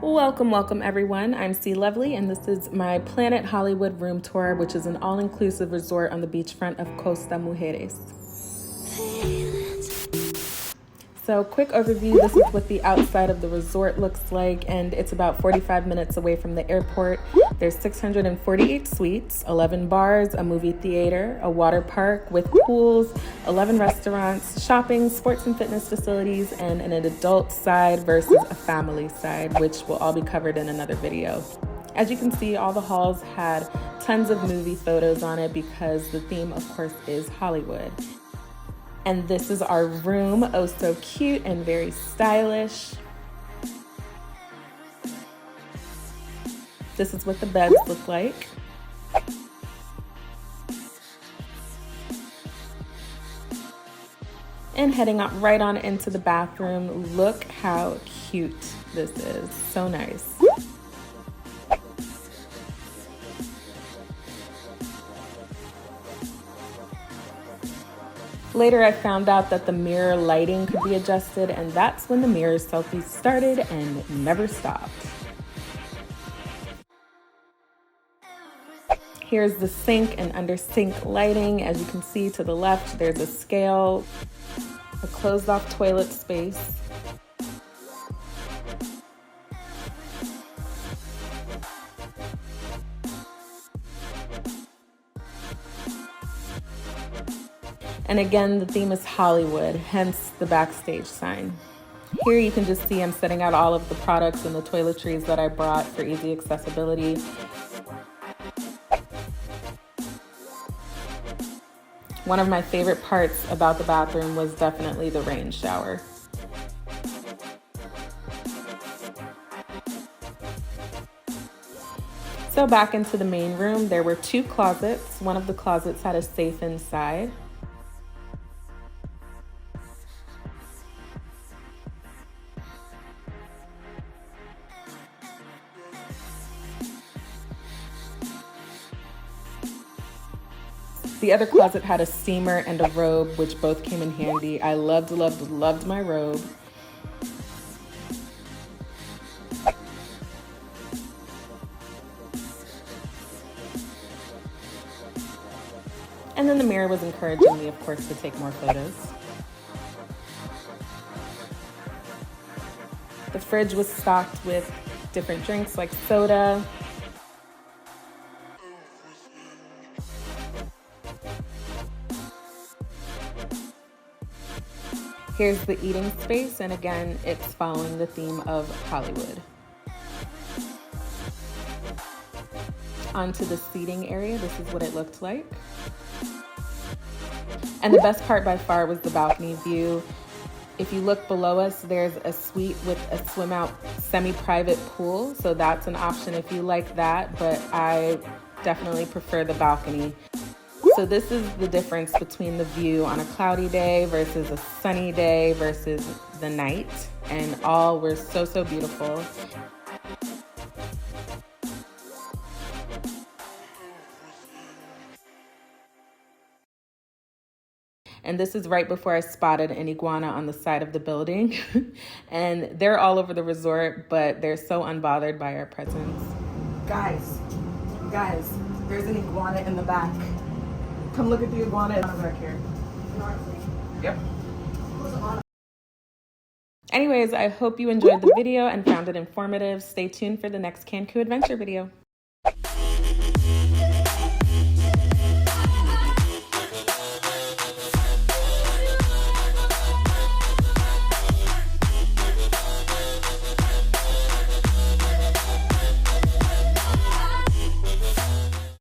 Welcome everyone. I'm C. Lovely and this is my Planet Hollywood room tour, which is an all-inclusive resort on the beachfront of Costa Mujeres. So quick overview, this is what the outside of the resort looks like, and it's about 45 minutes away from the airport. There's 648 suites, 11 bars, a movie theater, a water park with pools, 11 restaurants, shopping, sports and fitness facilities, and an adult side versus a family side, which will all be covered in another video. As you can see, all the halls had tons of movie photos on it because the theme, of course, is Hollywood. And this is our room, oh so cute and very stylish. This is what the beds look like. And heading up right on into the bathroom, look how cute this is, so nice. Later, I found out that the mirror lighting could be adjusted, and that's when the mirror selfies started and never stopped. Here's the sink and under sink lighting. As you can see to the left, there's a scale, a closed off toilet space, and again, the theme is Hollywood, hence the backstage sign. Here you can just see I'm setting out all of the products and the toiletries that I brought for easy accessibility. One of my favorite parts about the bathroom was definitely the rain shower. So back into the main room, there were two closets. One of the closets had a safe inside. The other closet had a steamer and a robe, which both came in handy. I loved my robe. And then the mirror was encouraging me, of course, to take more photos. The fridge was stocked with different drinks like soda. Here's the eating space, and again, it's following the theme of Hollywood. Onto the seating area, this is what it looked like. And the best part by far was the balcony view. If you look below us, there's a suite with a swim out semi-private pool, so that's an option if you like that, but I definitely prefer the balcony. So this is the difference between the view on a cloudy day versus a sunny day versus the night, and all were so beautiful. And this is right before I spotted an iguana on the side of the building. And they're all over the resort, but they're so unbothered by our presence. Guys, there's an iguana in the back. Come look at the iguana back here. Yep. Anyways, I hope you enjoyed the video and found it informative. Stay tuned for the next Cancun adventure video.